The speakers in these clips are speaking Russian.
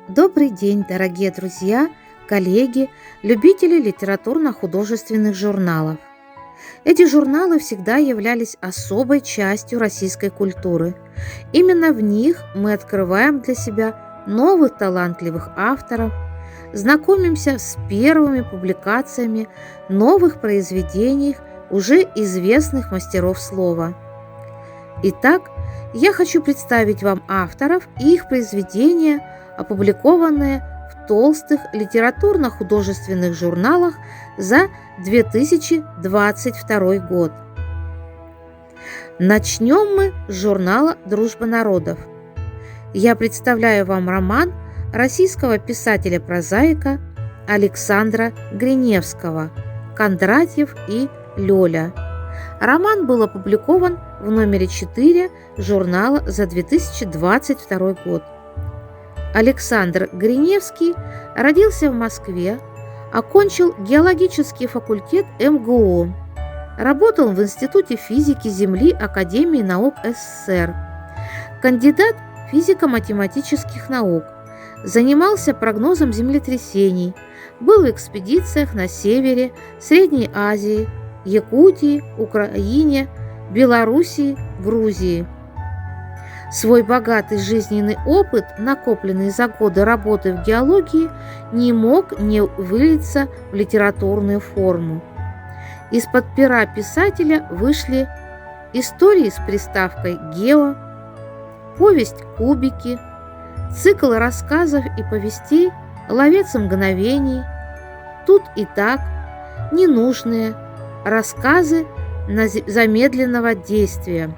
Добрый день, дорогие друзья, коллеги, любители литературно-художественных журналов. Эти журналы всегда являлись особой частью российской культуры. Именно в них мы открываем для себя новых талантливых авторов, знакомимся с первыми публикациями новых произведений уже известных мастеров слова. Итак, я хочу представить вам авторов и их произведения, опубликованные в толстых литературно-художественных журналах за 2022 год. Начнем мы с журнала «Дружба народов». Я представляю вам роман российского писателя-прозаика Александра Гриневского «Кондратьев и Лёля». Роман был опубликован в номере 4 журнала за 2022 год. Александр Гриневский родился в Москве, окончил геологический факультет МГУ, работал в Институте физики Земли Академии наук СССР, кандидат физико-математических наук, занимался прогнозом землетрясений, был в экспедициях на севере, Средней Азии, Якутии, Украине, Белоруссии, Грузии. Свой богатый жизненный опыт, накопленный за годы работы в геологии, не мог не вылиться в литературную форму. Из-под пера писателя вышли истории с приставкой «гео», повесть «Кубики», цикл рассказов и повестей «Ловец мгновений», «Тут и так», «Ненужные», рассказы замедленного действия.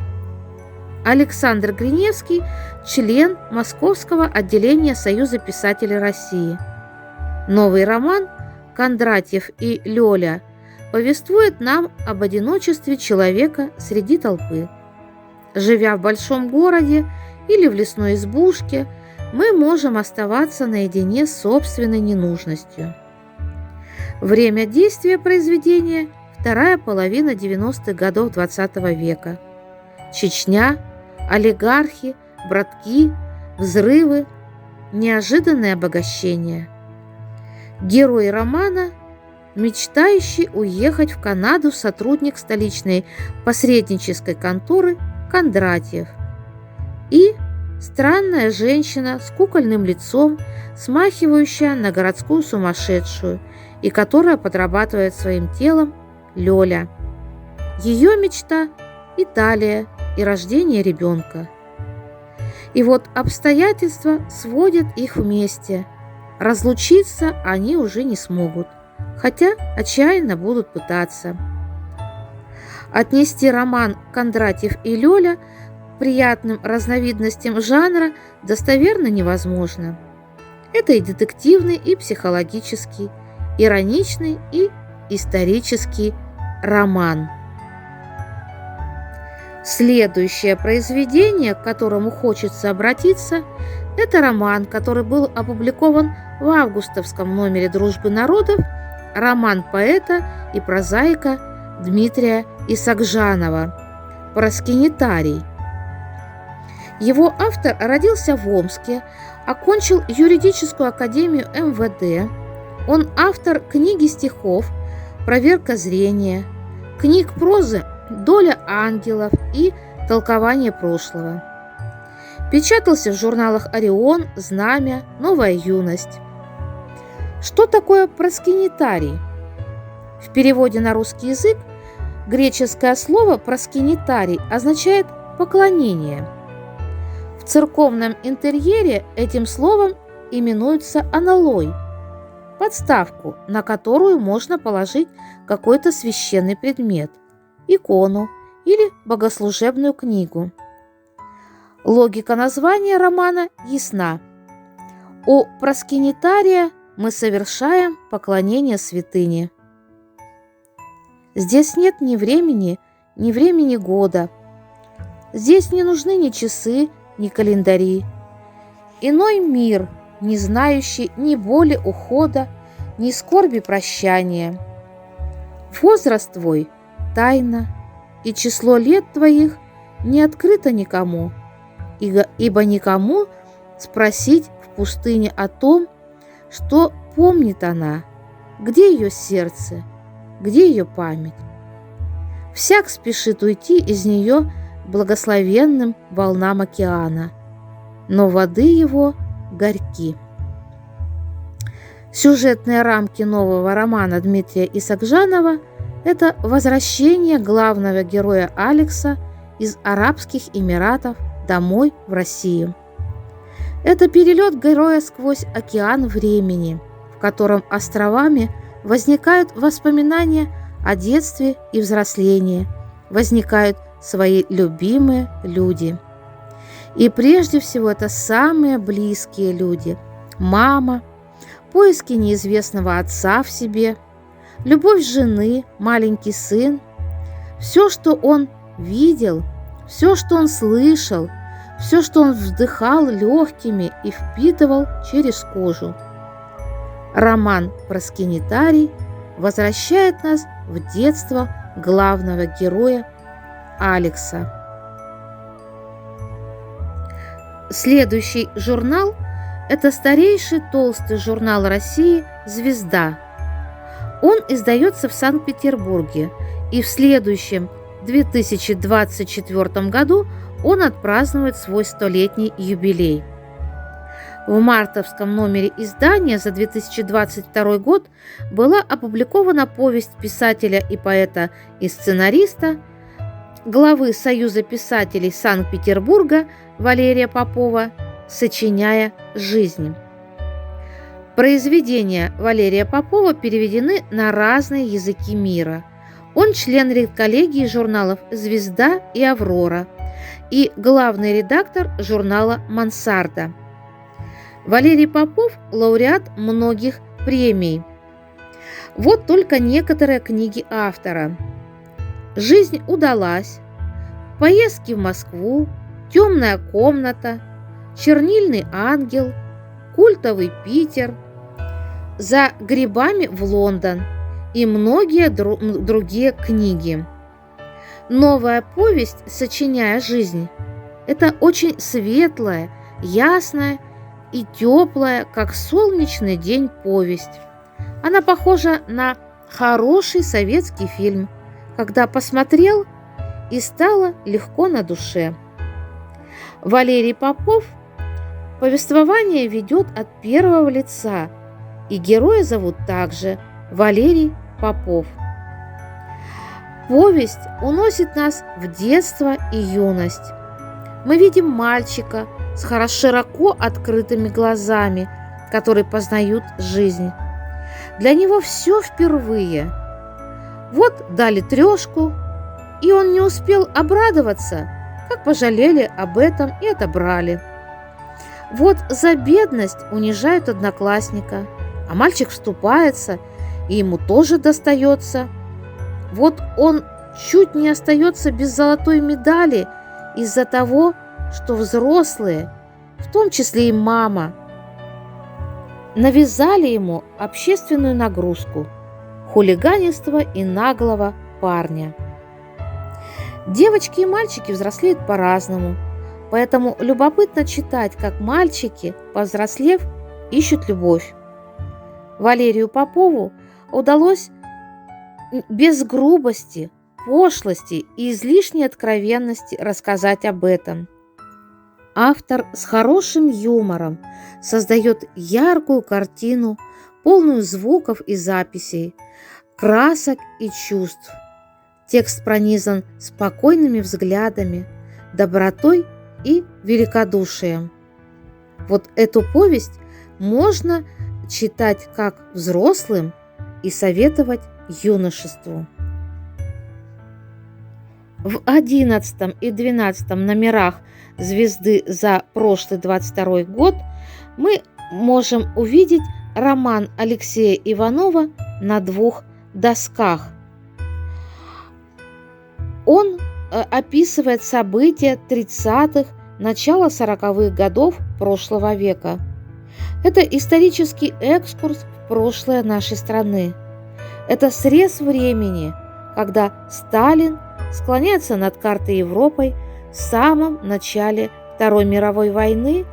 Александр Гриневский – член Московского отделения Союза писателей России. Новый роман «Кондратьев и Лёля» повествует нам об одиночестве человека среди толпы. Живя в большом городе или в лесной избушке, мы можем оставаться наедине с собственной ненужностью. Время действия произведения – вторая половина 90-х годов XX века. Чечня, олигархи, братки, взрывы, неожиданное обогащение. Герой романа – мечтающий уехать в Канаду сотрудник столичной посреднической конторы Кондратьев и странная женщина с кукольным лицом, смахивающая на городскую сумасшедшую и которая подрабатывает своим телом, Лёля. Ее мечта – Италия и рождение ребенка. И вот обстоятельства сводят их вместе. Разлучиться они уже не смогут, хотя отчаянно будут пытаться. Отнести роман «Кондратьев и Лёля» к приятным разновидностям жанра достоверно невозможно. Это и детективный, и психологический, ироничный и исторический роман. Следующее произведение, к которому хочется обратиться, это роман, который был опубликован в августовском номере «Дружбы народов», роман поэта и прозаика Дмитрия Исакжанова «Проскинетарий». Его автор родился в Омске, окончил юридическую академию МВД. Он автор книги стихов «Проверка зрения», книг прозы «Доля ангелов» и «Толкование прошлого». Печатался в журналах «Орион», «Знамя», «Новая юность». Что такое проскинетарий? В переводе на русский язык греческое слово «проскинетарий» означает «поклонение». В церковном интерьере этим словом именуется аналой, подставку, на которую можно положить какой-то священный предмет, икону или богослужебную книгу. Логика названия романа ясна. У проскинетария мы совершаем поклонение святыне. Здесь нет ни времени года. Здесь не нужны ни часы, ни календари. Иной мир, не знающий ни боли ухода, ни скорби прощания. Возраст твой – тайна, и число лет твоих не открыто никому, ибо никому спросить в пустыне о том, что помнит она, где ее сердце, где ее память. Всяк спешит уйти из нее благословенным волнам океана, но воды его горьки. Сюжетные рамки нового романа Дмитрия Исакжанова – это возвращение главного героя Алекса из Арабских Эмиратов домой в Россию. Это перелет героя сквозь океан времени, в котором островами возникают воспоминания о детстве и взрослении, возникают свои любимые люди. И прежде всего это самые близкие люди – мама, поиски неизвестного отца в себе, любовь жены, маленький сын, все, что он видел, все, что он слышал, все, что он вдыхал легкими и впитывал через кожу. Роман «Проскинитарий» возвращает нас в детство главного героя Алекса. Следующий журнал – это старейший толстый журнал России «Звезда». Он издается в Санкт-Петербурге, и в следующем 2024 году он отпразднует свой 100-летний юбилей. В мартовском номере издания за 2022 год была опубликована повесть писателя и поэта и сценариста, главы Союза писателей Санкт-Петербурга Валерия Попова «Сочиняя жизнь». Произведения Валерия Попова переведены на разные языки мира. Он член редколлегии журналов «Звезда» и «Аврора» и главный редактор журнала «Мансарда». Валерий Попов – лауреат многих премий. Вот только некоторые книги автора. «Жизнь удалась», «Поездки в Москву», «Темная комната», «Чернильный ангел», «Культовый Питер», «За грибами в Лондон» и многие другие книги. Новая повесть «Сочиняя жизнь» – это очень светлая, ясная и теплая, как солнечный день, повесть. Она похожа на хороший советский фильм, когда посмотрел и стало легко на душе. Валерий Попов повествование ведет от первого лица, и героя зовут также Валерий Попов. Повесть уносит нас в детство и юность. Мы видим мальчика с широко открытыми глазами, который познает жизнь. Для него все впервые. Вот дали трешку, и он не успел обрадоваться, как пожалели об этом и отобрали. Вот за бедность унижают одноклассника, а мальчик вступается, и ему тоже достается. Вот он чуть не остается без золотой медали из-за того, что взрослые, в том числе и мама, навязали ему общественную нагрузку – хулиганство и наглого парня. Девочки и мальчики взрослеют по-разному, поэтому любопытно читать, как мальчики, повзрослев, ищут любовь. Валерию Попову удалось без грубости, пошлости и излишней откровенности рассказать об этом. Автор с хорошим юмором создает яркую картину, полную звуков и записей, красок и чувств. Текст пронизан спокойными взглядами, добротой и великодушием. Вот эту повесть можно читать как взрослым и советовать юношеству. В 11 и 12 номерах «Звезды» за прошлый 22 год мы можем увидеть роман Алексея Иванова «На двух досках». Он описывает события 30-х, начала 40-х годов прошлого века. Это исторический экскурс в прошлое нашей страны. Это срез времени, когда Сталин склоняется над картой Европой в самом начале Второй мировой войны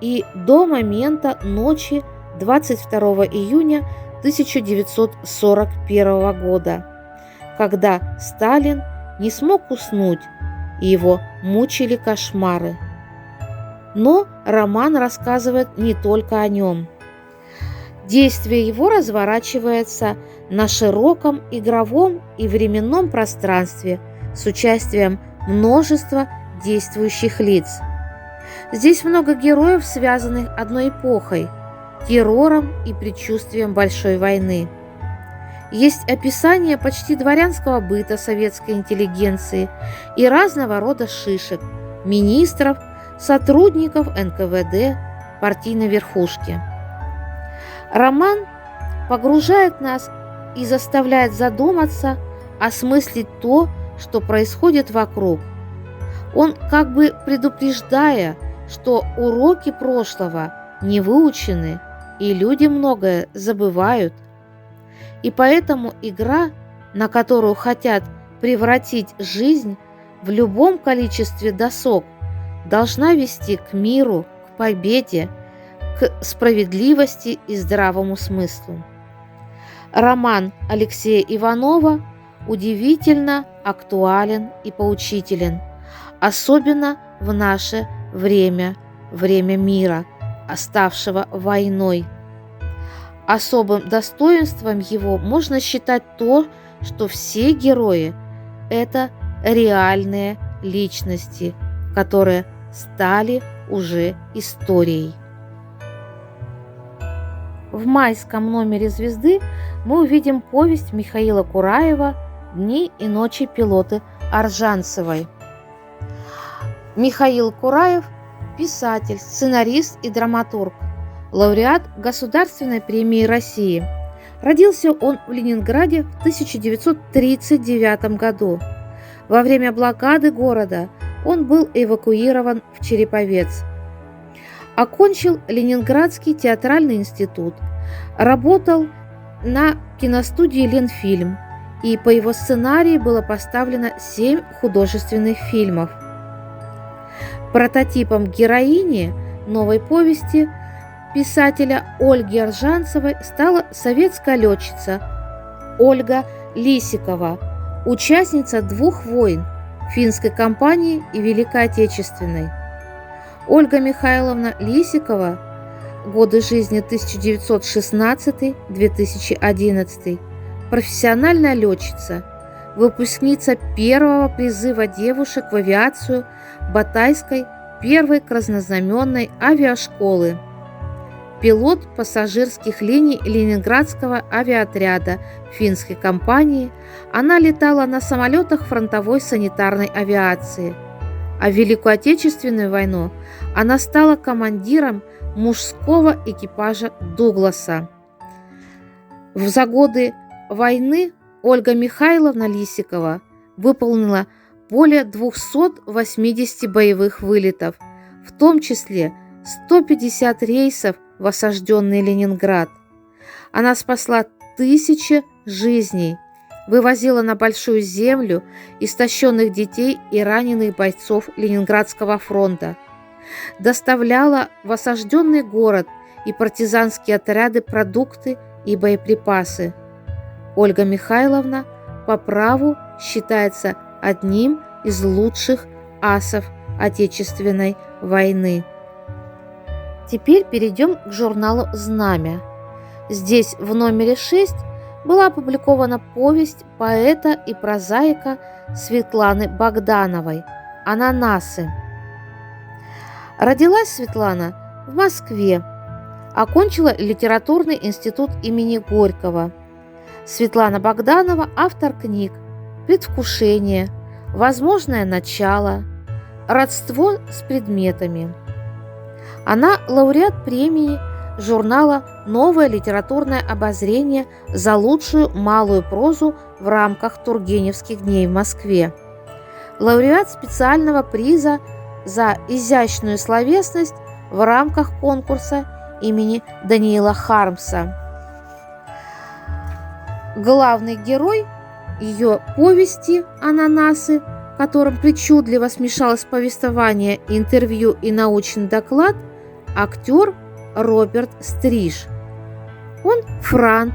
и до момента ночи 22 июня 1941 года, когда Сталин не смог уснуть и его мучили кошмары. Но роман рассказывает не только о нем. Действие его разворачивается на широком игровом и временном пространстве с участием множества действующих лиц. Здесь много героев, связанных одной эпохой – террором и предчувствием большой войны. Есть описание почти дворянского быта советской интеллигенции и разного рода шишек, министров, сотрудников НКВД, партийной верхушки. Роман погружает нас и заставляет задуматься, осмыслить то, что происходит вокруг. Он как бы предупреждая, что уроки прошлого не выучены, и люди многое забывают. И поэтому игра, на которую хотят превратить жизнь в любом количестве досок, должна вести к миру, к победе, к справедливости и здравому смыслу. Роман Алексея Иванова удивительно актуален и поучителен, особенно в наше время, время мира, ставшего войной. Особым достоинством его можно считать то, что все герои – это реальные личности, которые стали уже историей. В майском номере «Звезды» мы увидим повесть Михаила Кураева «Дни и ночи пилоты Аржанцевой». Михаил Кураев – писатель, сценарист и драматург, лауреат Государственной премии России. Родился он в Ленинграде в 1939 году. Во время блокады города он был эвакуирован в Череповец. Окончил Ленинградский театральный институт, работал на киностудии «Ленфильм», и по его сценарию было поставлено 7 художественных фильмов. Прототипом героини новой повести писателя Ольги Аржанцевой стала советская летчица Ольга Лисикова, участница 2 войн – финской кампании и Великой Отечественной. Ольга Михайловна Лисикова, годы жизни 1916-2011, профессиональная летчица, выпускница первого призыва девушек в авиацию Батайской первой краснознаменной авиашколы, пилот пассажирских линий Ленинградского авиаотряда финской компании. Она летала на самолетах фронтовой санитарной авиации. А в Великую Отечественную войну она стала командиром мужского экипажа «Дугласа». За годы войны Ольга Михайловна Лисикова выполнила более 280 боевых вылетов, в том числе 150 рейсов в осажденный Ленинград. Она спасла тысячи жизней, вывозила на Большую Землю истощенных детей и раненых бойцов Ленинградского фронта, доставляла в осажденный город и партизанские отряды продукты и боеприпасы. Ольга Михайловна по праву считается одним из лучших асов Отечественной войны. Теперь перейдем к журналу «Знамя». Здесь в номере 6 была опубликована повесть поэта и прозаика Светланы Богдановой «Ананасы». Родилась Светлана в Москве, окончила литературный институт имени Горького. Светлана Богданова – автор книг «Предвкушение», «Возможное начало», «Родство с предметами». Она лауреат премии журнала «Новое литературное обозрение» за лучшую малую прозу в рамках Тургеневских дней в Москве, лауреат специального приза за изящную словесность в рамках конкурса имени Даниила Хармса. Главный герой ее повести «Ананасы», в котором причудливо смешалось повествование, интервью и научный доклад, актер Роберт Стриж. Он франт,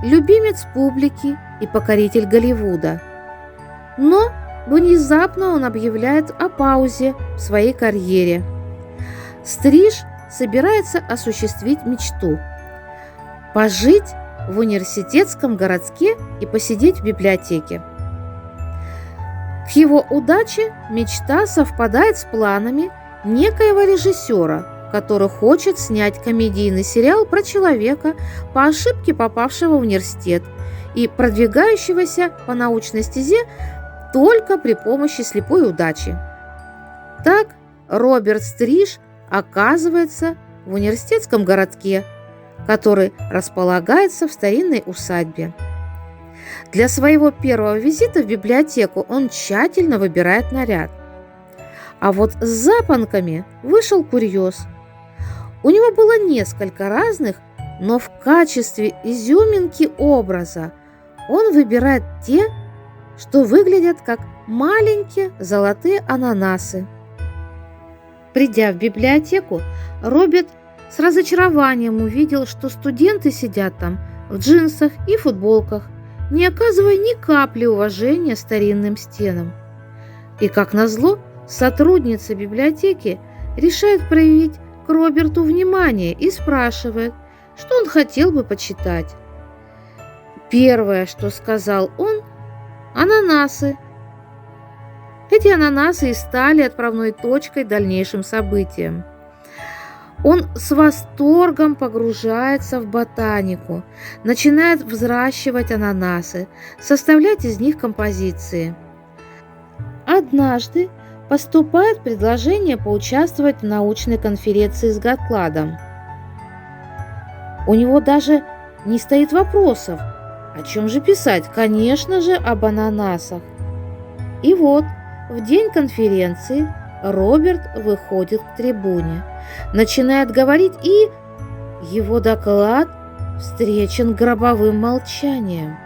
любимец публики и покоритель Голливуда. Но внезапно он объявляет о паузе в своей карьере. Стриж собирается осуществить мечту – пожить в университетском городке и посидеть в библиотеке. К его удаче мечта совпадает с планами некоего режиссера, который хочет снять комедийный сериал про человека, по ошибке попавшего в университет и продвигающегося по научной стезе только при помощи слепой удачи. Так Роберт Стриж оказывается в университетском городке, который располагается в старинной усадьбе. Для своего первого визита в библиотеку он тщательно выбирает наряд. А вот с запонками вышел курьез. У него было несколько разных, но в качестве изюминки образа он выбирает те, что выглядят как маленькие золотые ананасы. Придя в библиотеку, Роберт с разочарованием увидел, что студенты сидят там в джинсах и футболках, не оказывая ни капли уважения старинным стенам. И, как назло, сотрудница библиотеки решает проявить к Роберту внимание и спрашивает, что он хотел бы почитать. Первое, что сказал он – ананасы. Эти ананасы и стали отправной точкой дальнейшим событиям. Он с восторгом погружается в ботанику, начинает взращивать ананасы, составлять из них композиции. Однажды поступает предложение поучаствовать в научной конференции с докладом. У него даже не стоит вопросов, о чем же писать, конечно же, об ананасах. И вот, в день конференции Роберт выходит к трибуне, начинает говорить, и его доклад встречен гробовым молчанием.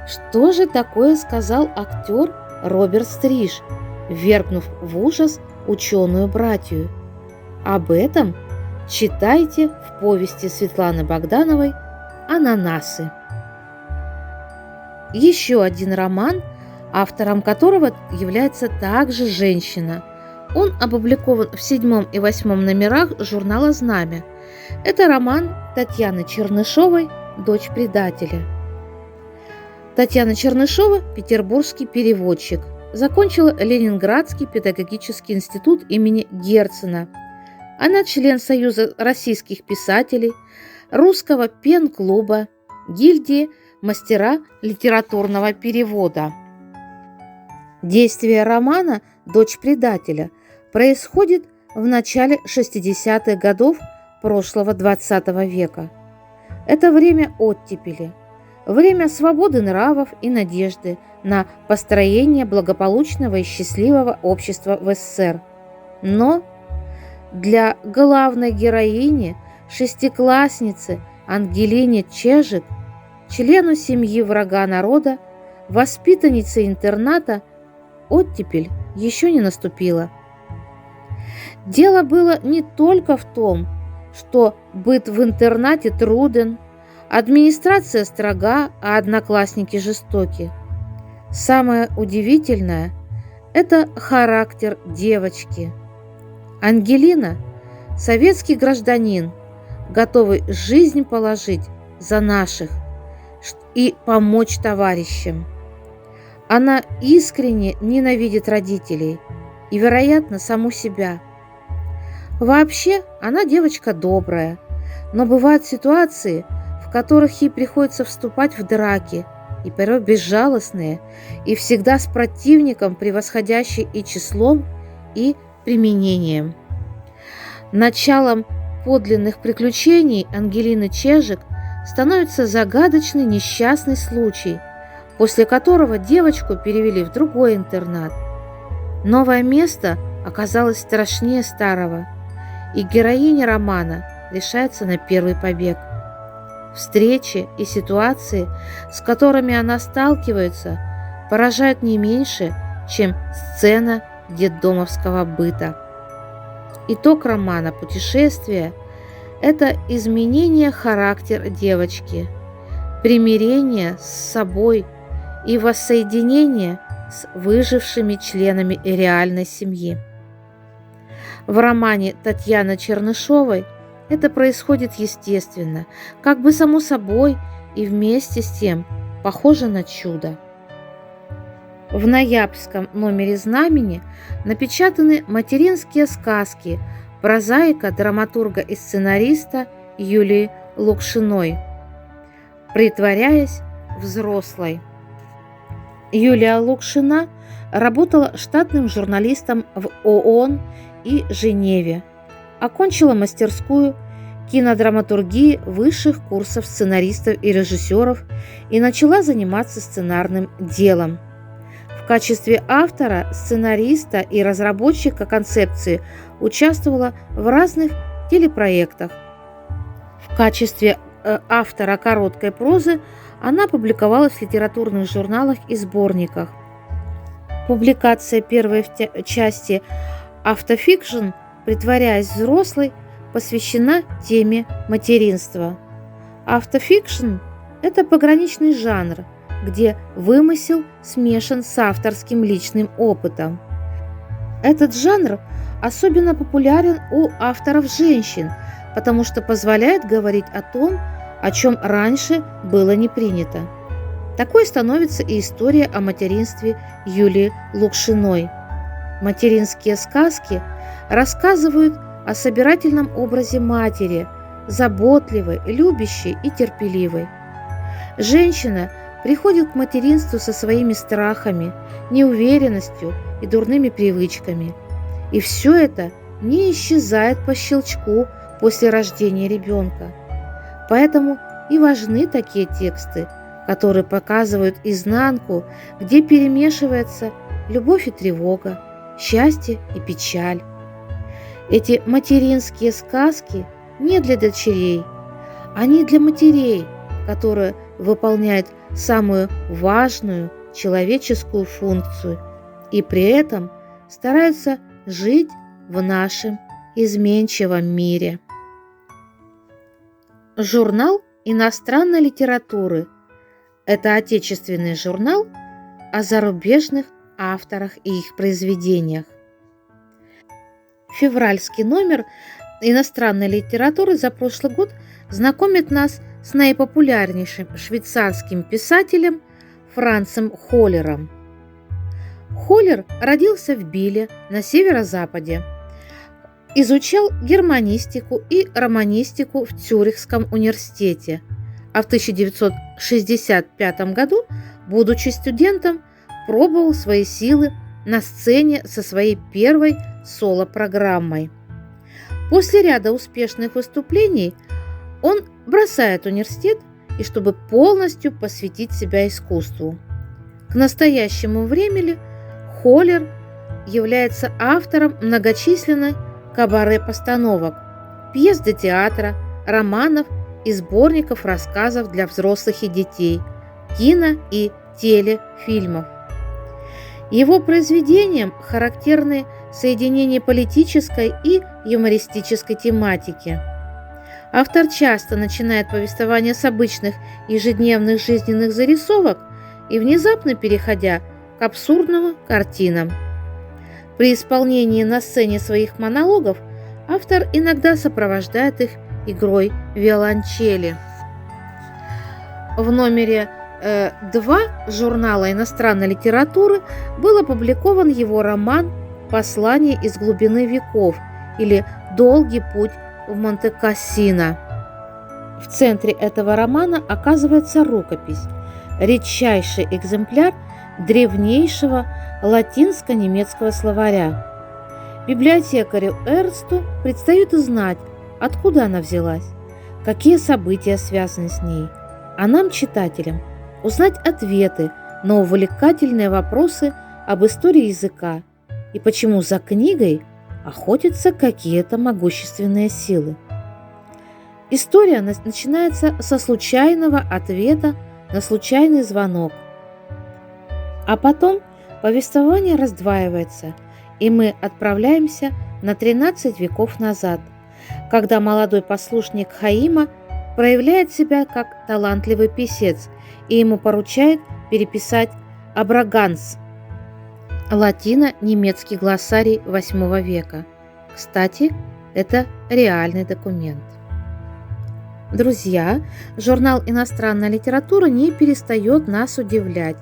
Что же такое сказал актер Роберт Стриж, ввергнув в ужас ученую братью? Об этом читайте в повести Светланы Богдановой «Ананасы». Еще один роман, автором которого является также женщина. Он опубликован в 7 и 8 номерах журнала «Знамя». Это роман Татьяны Чернышевой «Дочь предателя». Татьяна Чернышева – петербургский переводчик. Закончила Ленинградский педагогический институт имени Герцена. Она член Союза российских писателей, Русского пен-клуба, гильдии мастера литературного перевода. Действие романа «Дочь предателя» происходит в начале 60-х годов прошлого XX века. Это время оттепели, время свободы нравов и надежды на построение благополучного и счастливого общества в СССР. Но для главной героини, шестиклассницы Ангелине Чежик, члену семьи врага народа, воспитаннице интерната, оттепель еще не наступила. Дело было не только в том, что быт в интернате труден, администрация строга, а одноклассники жестоки. Самое удивительное – это характер девочки. Ангелина – советский гражданин, готовый жизнь положить за наших и помочь товарищам. Она искренне ненавидит родителей и, вероятно, саму себя. Вообще, она девочка добрая, но бывают ситуации, в которых ей приходится вступать в драки, и порой безжалостные, и всегда с противником, превосходящим и числом, и применением. Началом подлинных приключений Ангелины Чежик становится загадочный несчастный случай, после которого девочку перевели в другой интернат. Новое место оказалось страшнее старого, и героиня романа решается на первый побег. Встречи и ситуации, с которыми она сталкивается, поражают не меньше, чем сцена детдомовского быта. Итог романа «Путешествие» – это изменение характера девочки, примирение с собой и воссоединение с выжившими членами реальной семьи. В романе Татьяны Чернышевой это происходит естественно, как бы само собой и вместе с тем похоже на чудо. В ноябрьском номере «Знамени» напечатаны материнские сказки прозаика, драматурга и сценариста Юлии Лукшиной, притворяясь взрослой. Юлия Лукшина работала штатным журналистом в ООН и Женеве, окончила мастерскую кинодраматургии высших курсов сценаристов и режиссеров и начала заниматься сценарным делом. В качестве автора, сценариста и разработчика концепции участвовала в разных телепроектах. В качестве автора короткой прозы она публиковалась в литературных журналах и сборниках. Публикация первой части «Автофикшн», притворяясь взрослой, посвящена теме материнства. Автофикшн – это пограничный жанр, где вымысел смешан с авторским личным опытом. Этот жанр особенно популярен у авторов-женщин, потому что позволяет говорить о том, о чем раньше было не принято. Такой становится и история о материнстве Юлии Лукшиной. Материнские сказки рассказывают о собирательном образе матери, заботливой, любящей и терпеливой. Женщина приходит к материнству со своими страхами, неуверенностью и дурными привычками. И все это не исчезает по щелчку после рождения ребенка. Поэтому и важны такие тексты, которые показывают изнанку, где перемешивается любовь и тревога, счастье и печаль. Эти материнские сказки не для дочерей, они для матерей, которые выполняют самую важную человеческую функцию и при этом стараются жить в нашем изменчивом мире. Журнал иностранной литературы – это отечественный журнал о зарубежных авторах и их произведениях. Февральский номер иностранной литературы за прошлый год знакомит нас с наипопулярнейшим швейцарским писателем Францем Холлером. Холлер родился в Биле на северо-западе, изучал германистику и романистику в Цюрихском университете, а в 1965 году, будучи студентом, пробовал свои силы на сцене со своей первой соло-программой. После ряда успешных выступлений он бросает университет, и чтобы полностью посвятить себя искусству. К настоящему времени Холлер является автором многочисленных кабаре-постановок, пьес для театра, романов и сборников рассказов для взрослых и детей, кино и телефильмов. Его произведениям характерны соединение политической и юмористической тематики. Автор часто начинает повествование с обычных ежедневных жизненных зарисовок и внезапно переходя к абсурдным картинам. При исполнении на сцене своих монологов автор иногда сопровождает их игрой виолончели. В номере 2 журнала иностранной литературы был опубликован его роман «Послание из глубины веков» или «Долгий путь в Монте-Кассино». В центре этого романа оказывается рукопись, редчайший экземпляр древнейшего латинско-немецкого словаря. Библиотекарю Эрнсту предстоит узнать, откуда она взялась, какие события связаны с ней, а нам, читателям, узнать ответы на увлекательные вопросы об истории языка и почему за книгой охотятся какие-то могущественные силы. История начинается со случайного ответа на случайный звонок, а потом повествование раздваивается, и мы отправляемся на 13 веков назад, когда молодой послушник Хаима проявляет себя как талантливый писец, и ему поручают переписать Абраганс, латино-немецкий глоссарий VIII века. Кстати, это реальный документ. Друзья, журнал «Иностранная литература» не перестает нас удивлять.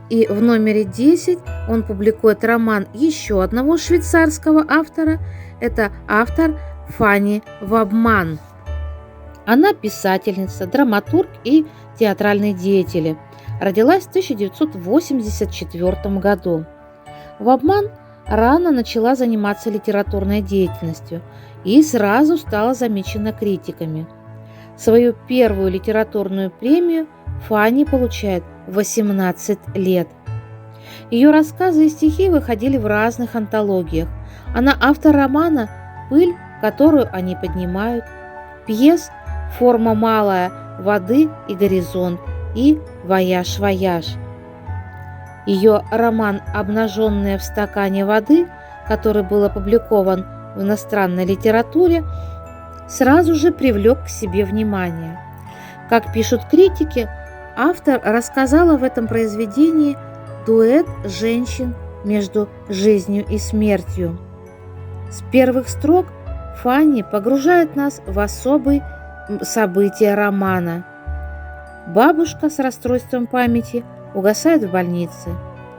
И в номере 10 он публикует роман еще одного швейцарского автора. Это автор Фанни Вабман. Она писательница, драматург и театральный деятель. Родилась в 1984 году. Вабман рано начала заниматься литературной деятельностью и сразу стала замечена критиками. Свою первую литературную премию Фанни получает в 18 лет. Ее рассказы и стихи выходили в разных антологиях. Она автор романа «Пыль, которую они поднимают», пьес «Форма малая воды и горизонт» и «Вояж-вояж». Ее роман «Обнаженная в стакане воды», который был опубликован в иностранной литературе, сразу же привлек к себе внимание. Как пишут критики, автор рассказала в этом произведении дуэт женщин между жизнью и смертью. С первых строк Фанни погружает нас в особые события романа. Бабушка с расстройством памяти угасает в больнице,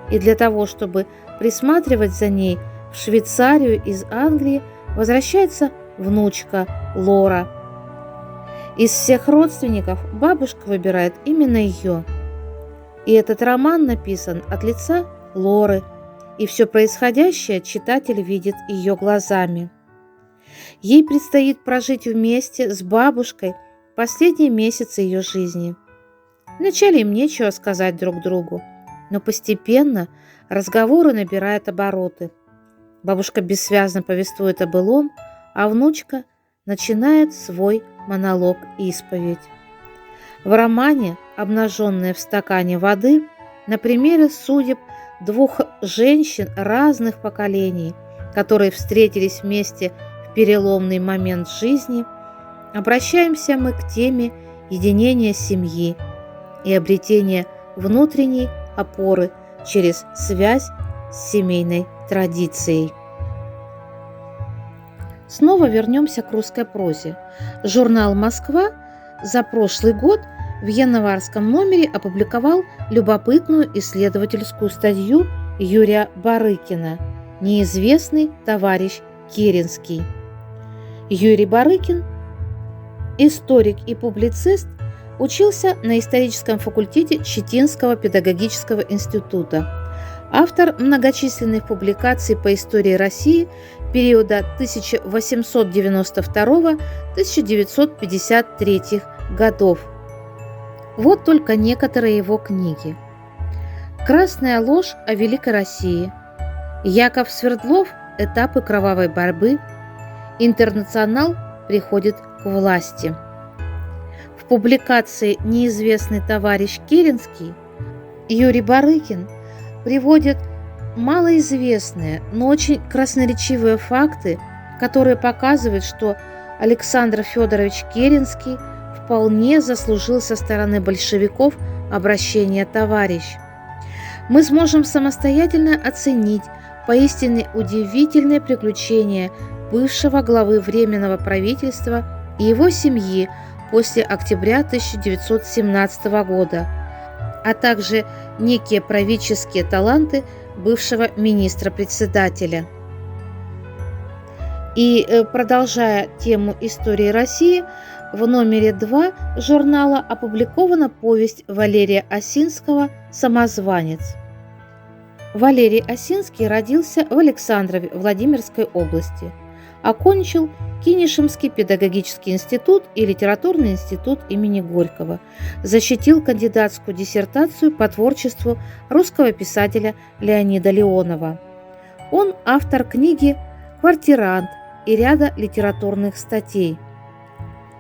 и для того, чтобы присматривать за ней, в Швейцарию из Англии возвращается внучка Лора. Из всех родственников бабушка выбирает именно ее. И этот роман написан от лица Лоры, и все происходящее читатель видит ее глазами. Ей предстоит прожить вместе с бабушкой последние месяцы ее жизни. Вначале им нечего сказать друг другу, но постепенно разговоры набирают обороты. Бабушка бессвязно повествует о былом, а внучка начинает свой монолог-исповедь. В романе «Обнаженная в стакане воды» на примере судеб двух женщин разных поколений, которые встретились вместе в переломный момент жизни, обращаемся мы к теме единения семьи и обретения внутренней опоры через связь с семейной традицией. Снова вернемся к русской прозе. Журнал «Москва» за прошлый год в январском номере опубликовал любопытную исследовательскую статью Юрия Барыкина «Неизвестный товарищ Керенский». Юрий Барыкин, историк и публицист, учился на историческом факультете Читинского педагогического института. Автор многочисленных публикаций по истории России периода 1892-1953 годов. Вот только некоторые его книги. «Красная ложь о Великой России», «Яков Свердлов. Этапы кровавой борьбы», «Интернационал приходит к власти». В публикации «Неизвестный товарищ Керенский» Юрий Барыкин приводит малоизвестные, но очень красноречивые факты, которые показывают, что Александр Федорович Керенский вполне заслужил со стороны большевиков обращение «товарищ». Мы сможем самостоятельно оценить поистине удивительные приключения бывшего главы Временного правительства и его семьи после октября 1917 года, а также некие правительские таланты бывшего министра-председателя. И продолжая тему истории России, в номере 2 журнала опубликована повесть Валерия Осинского «Самозванец». Валерий Осинский родился в Александрове Владимирской области, окончил Кинешемский педагогический институт и литературный институт имени Горького, защитил кандидатскую диссертацию по творчеству русского писателя Леонида Леонова. Он автор книги «Квартирант» и ряда литературных статей.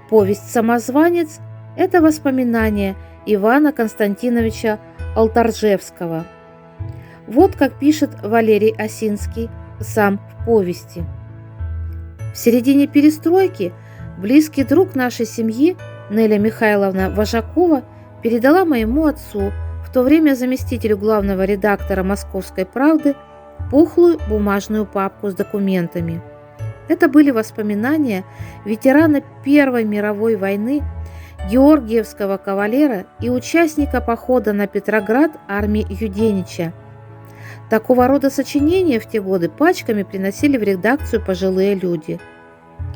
Повесть «Самозванец» – это воспоминания Ивана Константиновича Алторжевского. Вот как пишет Валерий Осинский сам в повести. В середине перестройки близкий друг нашей семьи Неля Михайловна Вожакова передала моему отцу, в то время заместителю главного редактора «Московской правды», пухлую бумажную папку с документами. Это были воспоминания ветерана Первой мировой войны, георгиевского кавалера и участника похода на Петроград армии Юденича. Такого рода сочинения в те годы пачками приносили в редакцию пожилые люди.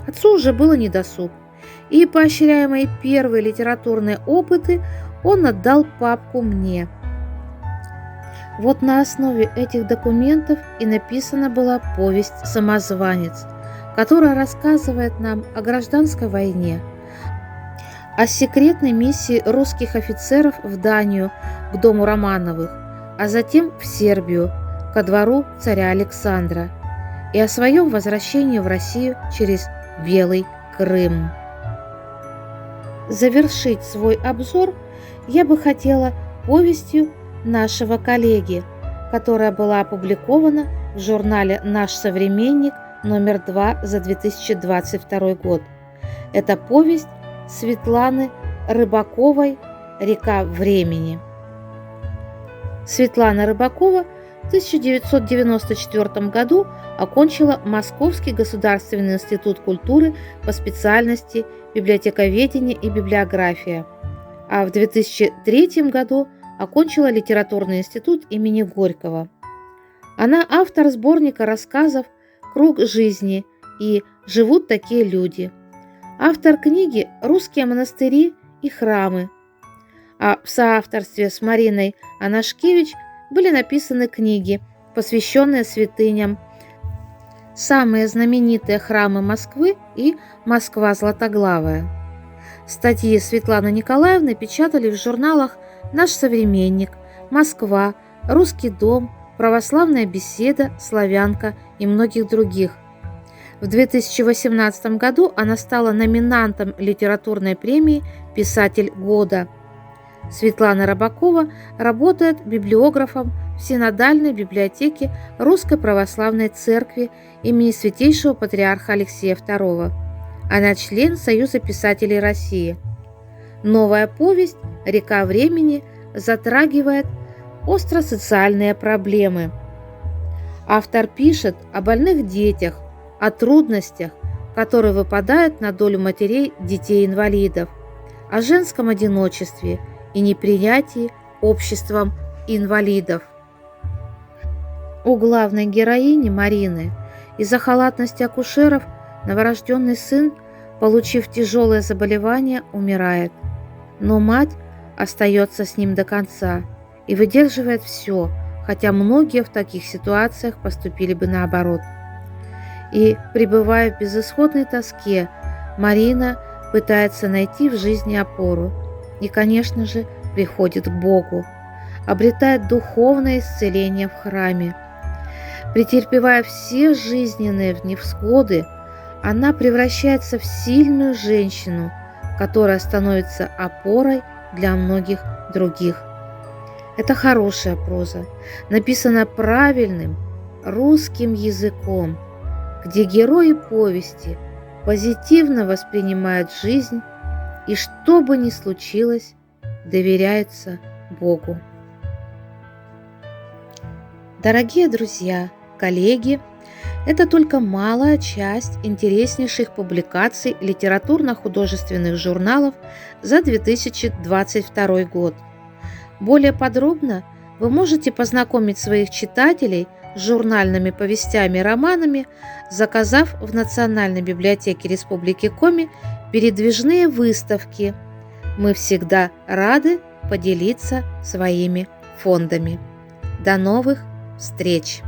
Отцу уже было недосуг, и, поощряя мои первые литературные опыты, он отдал папку мне. Вот на основе этих документов и написана была повесть «Самозванец», которая рассказывает нам о гражданской войне, о секретной миссии русских офицеров в Данию к дому Романовых, а затем в Сербию, ко двору царя Александра, и о своем возвращении в Россию через Белый Крым. Завершить свой обзор я бы хотела повестью нашего коллеги, которая была опубликована в журнале «Наш современник» номер 2 за 2022 год. Это повесть Светланы Рыбаковой «Река времени». Светлана Рыбакова в 1994 году окончила Московский государственный институт культуры по специальности библиотековедение и библиография, а в 2003 году окончила литературный институт имени Горького. Она автор сборника рассказов «Круг жизни» и «Живут такие люди», автор книги «Русские монастыри и храмы», а в соавторстве с Мариной Анашкевич были написаны книги, посвященные святыням «Самые знаменитые храмы Москвы» и «Москва златоглавая». Статьи Светланы Николаевны печатали в журналах «Наш современник», «Москва», «Русский дом», «Православная беседа», «Славянка» и многих других. В 2018 году она стала номинантом литературной премии «Писатель года». Светлана Рыбакова работает библиографом в Синодальной библиотеке Русской Православной Церкви имени Святейшего Патриарха Алексея II. Она член Союза писателей России. Новая повесть «Река времени» затрагивает остросоциальные проблемы. Автор пишет о больных детях, о трудностях, которые выпадают на долю матерей детей-инвалидов, о женском одиночестве и непринятии обществом инвалидов. У главной героини Марины из-за халатности акушеров новорожденный сын, получив тяжелое заболевание, умирает. Но мать остается с ним до конца и выдерживает все, хотя многие в таких ситуациях поступили бы наоборот. И, пребывая в безысходной тоске, Марина пытается найти в жизни опору и, конечно же, приходит к Богу, обретает духовное исцеление в храме. Претерпевая все жизненные невзгоды, она превращается в сильную женщину, которая становится опорой для многих других. Это хорошая проза, написана правильным русским языком, где герои повести позитивно воспринимают жизнь и, что бы ни случилось, доверяются Богу. Дорогие друзья, коллеги, это только малая часть интереснейших публикаций литературно-художественных журналов за 2022 год. Более подробно вы можете познакомить своих читателей с журнальными повестями и романами, заказав в Национальной библиотеке Республики Коми передвижные выставки. Мы всегда рады поделиться своими фондами. До новых встреч!